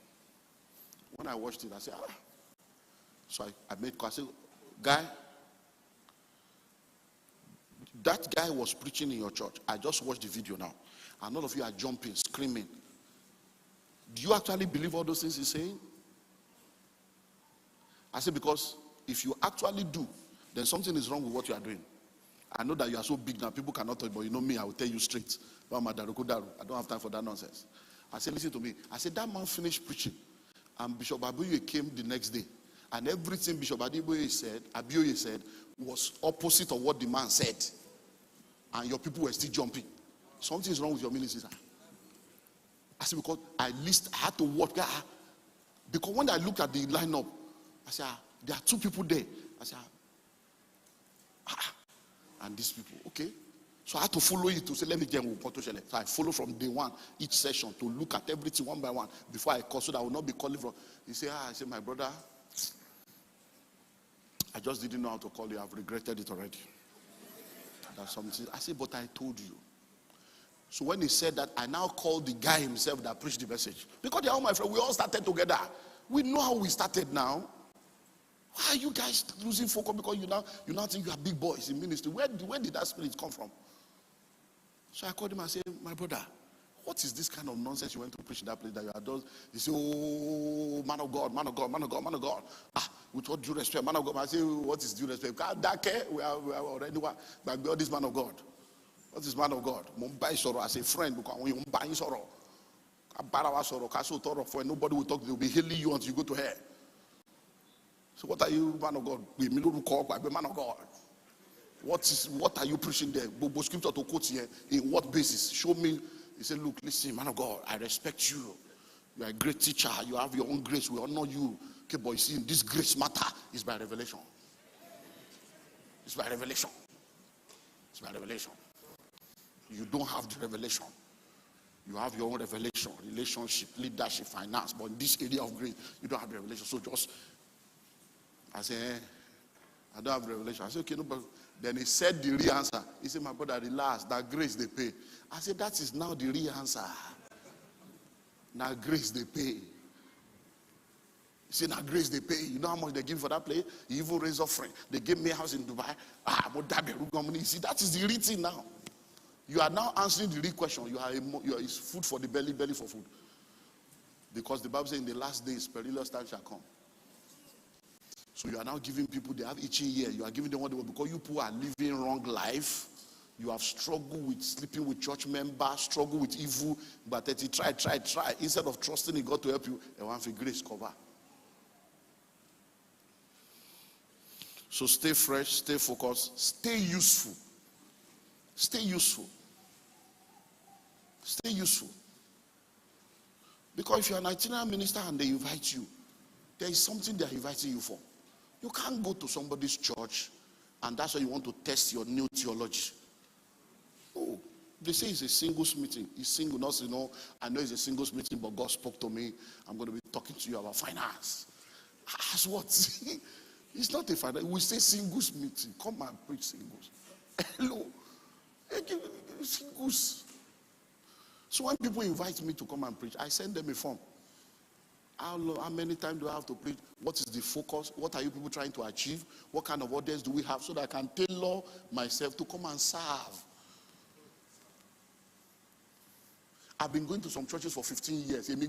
When I watched it, I said, So I made call. I said, guy, that guy was preaching in your church. I just watched the video now. And all of you are jumping, screaming. Do you actually believe all those things he's saying? I said, because if you actually do, then something is wrong with what you are doing. I know that you are so big now, people cannot tell you, but you know me, I will tell you straight. I don't have time for that nonsense. I said, listen to me. I said, that man finished preaching. And Bishop Abiyoye came the next day. And everything Bishop Abiyoye said was opposite of what the man said. And your people were still jumping. Something is wrong with your ministry, sir. I said, because I had to watch. Because when I looked at the lineup, I said, there are two people there. I said, and these people, okay. So I had to follow it to say, let me get what to share. So I follow from day one, each session, to look at everything one by one before I call, so that I will not be calling from. He said, I said, my brother, I just didn't know how to call you. I've regretted it already. That's something. I said, but I told you. So when he said that, I now called the guy himself that preached the message. Because they are all my friends. We all started together. We know how we started now. Why are you guys losing focus? Because you now think you are big boys in ministry. Where did that spirit come from? So I called him and said, my brother, what is this kind of nonsense you went to preach in that place that you are doing? He said, oh, man of God. With what due respect, man of God. I say, what is due respect? We are already like all this man of God. What is man of God? Mumbai Soro as a friend, because when you buy Soro, nobody will talk to you. They will be hailing you until you go to hell. So what are you, man of God? Man of God. What are you preaching there? Scripture to quote here. In what basis? Show me. He said, look, listen, man of God, I respect you. You are a great teacher. You have your own grace. We honor you. Okay, but you see, this grace matter is by revelation. It's by revelation. It's by revelation. You don't have the revelation. You have your own revelation, relationship, leadership, finance. But in this area of grace, you don't have the revelation. So just, I say, I don't have revelation. I said, okay, no, but then he said the real answer. He said, my brother, relax, that grace they pay. I said, that is now the real answer. Now grace they pay. He said, now grace they pay. You know how much they give for that place? He even raised offering. They gave me a house in Dubai. You see, that is the real thing now. You are now answering the real question. You are it's food for the belly, belly for food. Because the Bible says in the last days, perilous time shall come. So you are now giving people, they have itching ear. You are giving them what they want because you people are living wrong life. You have struggled with sleeping with church members, struggled with evil, but that you try. Instead of trusting in God to help you, they want for grace cover. So stay fresh, stay focused, stay useful. Stay useful. Stay useful. Because if you're an itinerant minister and they invite you, there is something they're inviting you for. You can't go to somebody's church and that's why you want to test your new theology. Oh, they say it's a singles meeting. It's single, not, I know it's a singles meeting, but God spoke to me. I'm going to be talking to you about finance. As what? It's not a finance. We say singles meeting. Come and preach singles. Hello. Singles. So when people invite me to come and preach, I send them a form. How many times do I have to preach? What is the focus? What are you people trying to achieve? What kind of audience do we have so that I can tailor myself to come and serve? I've been going to some churches for 15 years. Every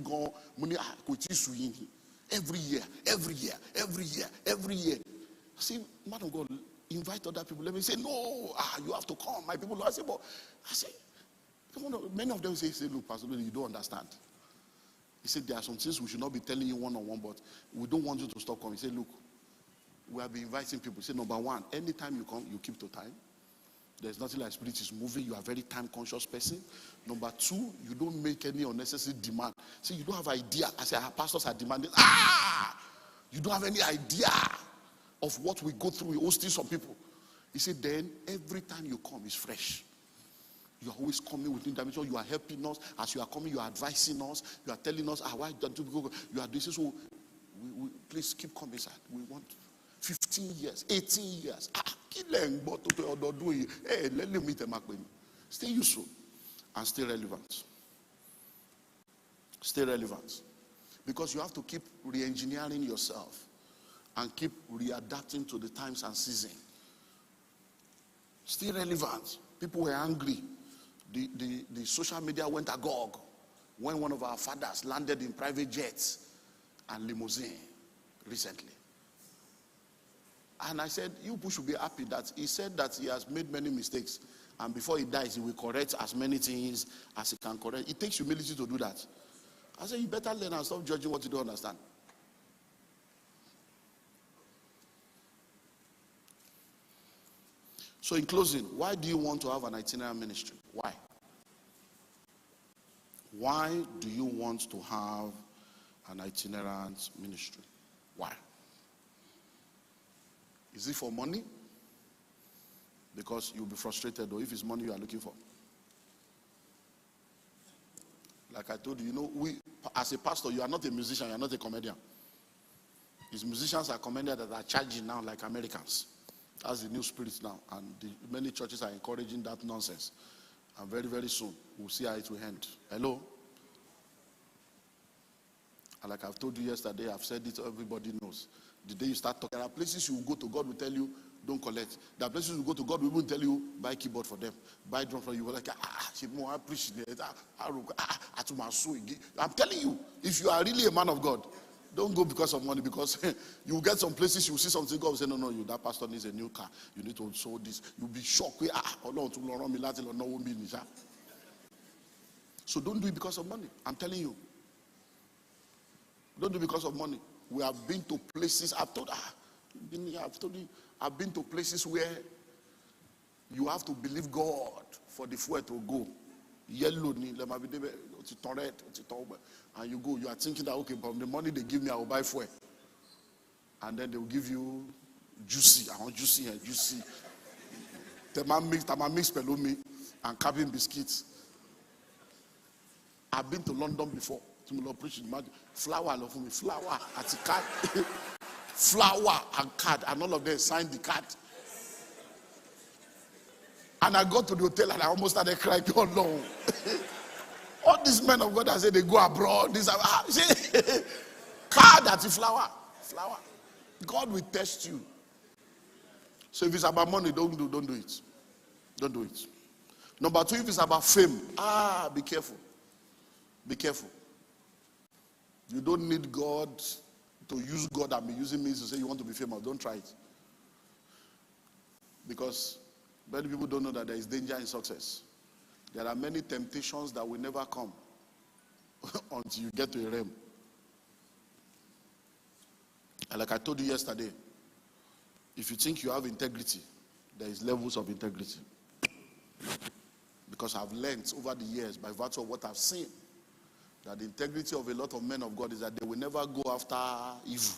year. I say, man of God, invite other people. Let me say, no, you have to come. My people, I say, but I say, come on, many of them say, look, Pastor, you don't understand. He said, there are some things we should not be telling you one-on-one, but we don't want you to stop coming. He said, look, we have been inviting people. He said, number one, anytime you come, you keep to time. There's nothing like spirit is moving. You are a very time-conscious person. Number two, you don't make any unnecessary demand. See, you don't have idea. I say, our pastors are demanding. You don't have any idea of what we go through. We hosting some people. He said, then every time you come, it's fresh. You are always coming with new dimension. You are helping us. As you are coming, you are advising us. You are telling us, why don't you go? You are doing this. So please keep coming, sir. We want 15 years, 18 years. Stay useful and stay relevant. Stay relevant. Because you have to keep re-engineering yourself and keep readapting to the times and season. Stay relevant. People were angry. The social media went agog when one of our fathers landed in private jets and limousine recently. And I said, you people should be happy that he said that he has made many mistakes. And before he dies, he will correct as many things as he can correct. It takes humility to do that. I said, you better learn and stop judging what you don't understand. So in closing, why do you want to have an itinerant ministry? Why? Why do you want to have an itinerant ministry? Why? Is it for money? Because you'll be frustrated, or if it's money you are looking for. Like I told you, as a pastor, you are not a musician, you are not a comedian. These musicians are comedians that are charging now like Americans. That's the new spirit now. And many churches are encouraging that nonsense. And very, very soon, we'll see how it will end. Hello? And like I've told you yesterday, I've said it, everybody knows. The day you start talking, there are places you will go to, God will tell you, don't collect. There are places you go to, God will even tell you, buy keyboard for them, buy drum for you. Like, I appreciate it. I'm telling you, if you are really a man of God, don't go because of money, because you will get some places, you will see something, God will say, no, that pastor needs a new car. You need to sow this. You'll be shocked. So don't do it because of money. I'm telling you. Don't do it because of money. We have been to places, I've told you, I've been to places where you have to believe God for the fuel to go. Yellow, and you go, you are thinking that, okay, from the money they give me, I will buy fuel. And then they will give you juicy. I want juicy and juicy. Tama mix pelumi and cabin biscuits. I've been to London before. Flour, flour at the car. flower and card, and all of them signed the card. And I got to the hotel and I almost started crying. Oh no. All these men of God that say they go abroad, these are card at the flower. God will test you. So if it's about money, don't do it. Don't do it. Number 2, if it's about fame, be careful. Be careful. You don't need God to use God and be using me to say you want to be famous. Don't try it. Because many people don't know that there is danger in success. There are many temptations that will never come until you get to a realm. And like I told you yesterday, if you think you have integrity, there is levels of integrity. Because I've learned over the years, by virtue of what I've seen, that the integrity of a lot of men of God is that they will never go after evil.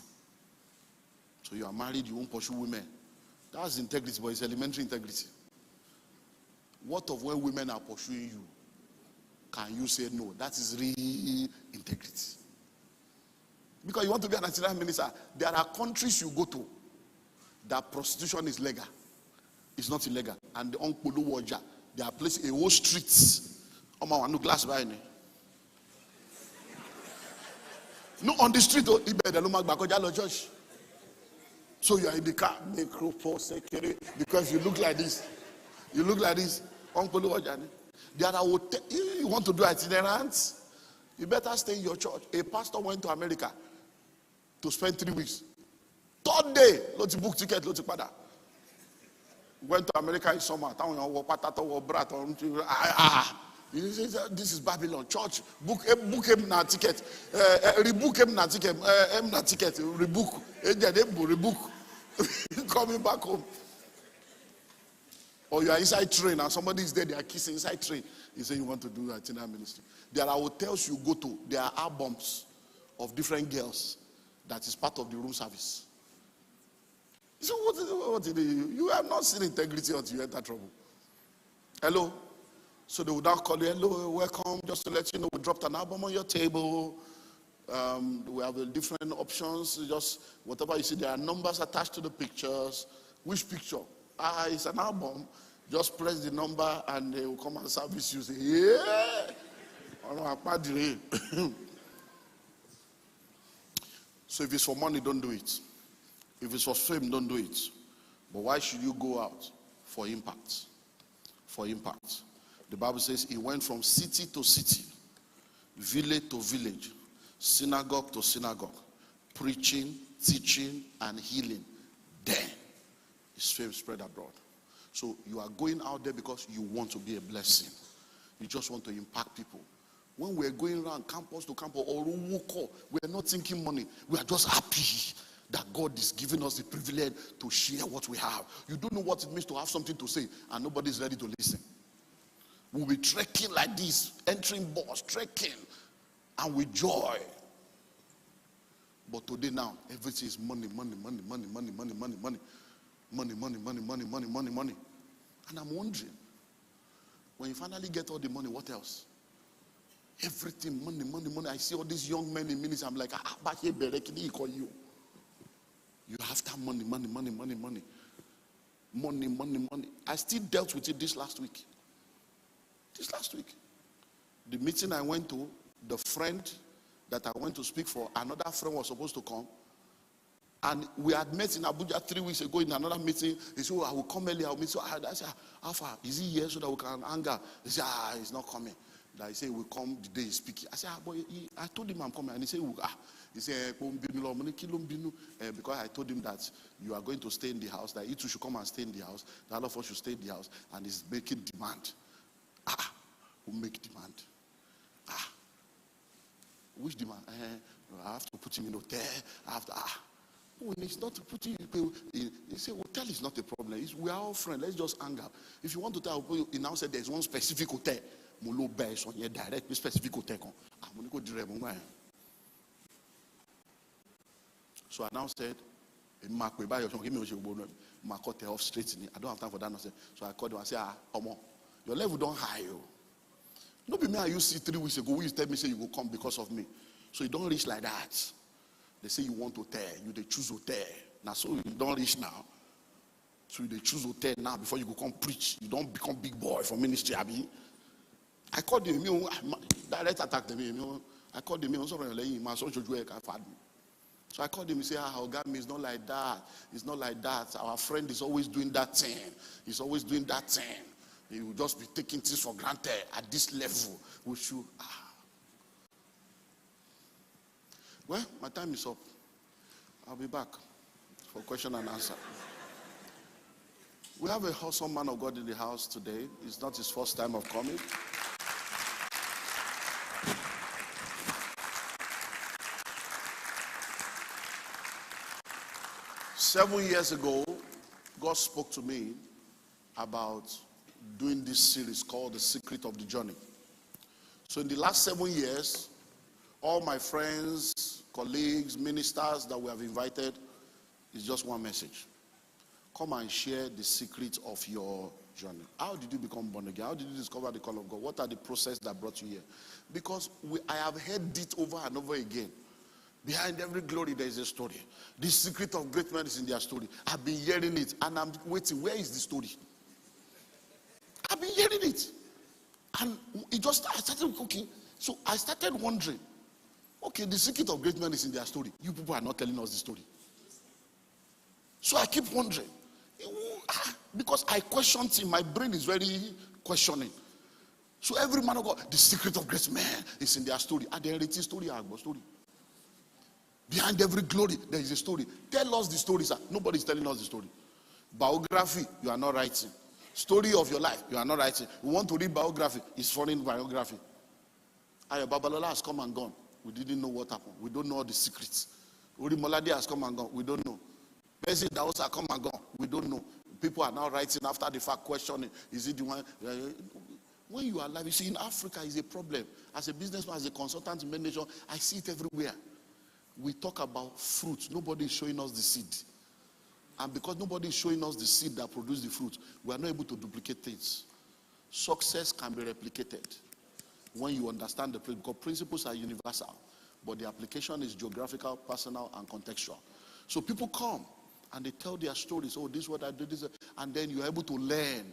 So you are married, you won't pursue women. That's integrity, but it's elementary integrity. What of when women are pursuing you? Can you say no? That is real integrity. Because you want to be an Nigerian minister, there are countries you go to that prostitution is legal. It's not illegal. And the Onkpolo Waja, they are placing a whole streets. No glass by any. No, on the street, church. So you are in the car, because you look like this. You look like this. There are hotels. You want to do itinerant? You better stay in your church. A pastor went to America to spend 3 weeks. 3rd day, let's book ticket, let's pada. Went to America in summer. This is Babylon. Church, book him na ticket. Rebook him na ticket. Rebook. Rebook. Coming back home. Or you are inside train and somebody is there, they are kissing inside train. You say you want to do itinerant ministry. There are hotels you go to. There are albums of different girls that is part of the room service. So what is it? You have not seen integrity until you enter trouble. Hello? So they would now call you, hello, welcome, just to let you know we dropped an album on your table. We have different options. Just whatever you see, there are numbers attached to the pictures. Which picture? It's an album. Just press the number and they will come and service you. Say, yeah. So if it's for money, don't do it. If it's for fame, don't do it. But why should you go out? For impact. For impact. The Bible says he went from city to city, village to village, synagogue to synagogue, preaching, teaching, and healing. Then his fame spread abroad. So you are going out there because you want to be a blessing. You just want to impact people. When we're going around campus to campus or we're not thinking money. We are just happy that God is giving us the privilege to share what we have. You don't know what it means to have something to say and nobody's ready to listen. We'll be trekking like this, entering bus, trekking, and with joy. But today now, everything is money. And I'm wondering, when you finally get all the money, what else? Everything, money. I see all these young men in ministry. I'm like, you have that money. Money. I still dealt with it this last week. The meeting I went to, the friend that I went to speak for, another friend was supposed to come. And we had met in Abuja 3 weeks ago in another meeting. He said, I will come early. I'll meet. So I said, how far? Is he here so that we can hang out? He said, he's not coming. That he said, he will come the day he's speaking. I said, boy, I told him I'm coming. And he said, because I told him that you are going to stay in the house, that you two should come and stay in the house, that all of us should stay in the house, and he's making demand. Who make demand? Which demand? I have to put him in hotel. I have to, it's not to put him in. He said, hotel is not a problem. We are all friends. Let's just hang out. If you want to tell, he now said there's one specific hotel. Molo based on your direct specific hotel. So I now said, give me my hotel off straight. I don't have time for that. So I called him and said, your level don't high. No be me I used to see 3 weeks ago. You tell me say you will come because of me. So you don't reach like that. They say you want hotel, you they choose hotel. Now so you don't reach now. So they choose hotel now before you go come preach. You don't become big boy for ministry, Abi. I called them, direct attack them. I called them, so I called him and said, Ogami, it's not like that. It's not like that. Our friend is always doing that thing. He's always doing that thing. He will just be taking things for granted at this level. We should. Well, my time is up. I'll be back for question and answer. We have a awesome man of God in the house today. It's not his first time of coming. Seven years ago, God spoke to me about doing this series called The Secret of the Journey. So in the last 7 years, all my friends, colleagues, ministers that we have invited, is just one message. Come and share the secret of your journey. How did you become born again? How did you discover the call of God? What are the processes that brought you here? Because I have heard it over and over again. Behind every glory, there is a story. The secret of great men is in their story. I've been hearing it, and I'm waiting. Where is the story? I've been hearing it. And I started cooking. So I started wondering, okay, the secret of great men is in their story. You people are not telling us the story. So I keep wondering. Because I questioned him. My brain is very questioning. So every man of God, the secret of great men is in their story. And there is a story, story. Behind every glory, there is a story. Tell us the story, sir. Nobody is telling us the story. Biography, you are not writing. Story of your life, you are not writing. We want to read biography, it's foreign biography. Ayo Babalola has come and gone. We didn't know what happened. We don't know all the secrets. Uri Molade has come and gone. We don't know. Bezi Daos has come and gone. We don't know. People are now writing after the fact, questioning. Is it the one? When you are alive, you see, in Africa is a problem. As a businessman, as a consultant in many nations, I see it everywhere. We talk about fruit. Nobody is showing us the seed. And because nobody is showing us the seed that produces the fruit, we are not able to duplicate things. Success can be replicated when you understand the principle. Because principles are universal, but the application is geographical, personal, and contextual. So people come and they tell their stories. Oh, this is what I did, this, and then you're able to learn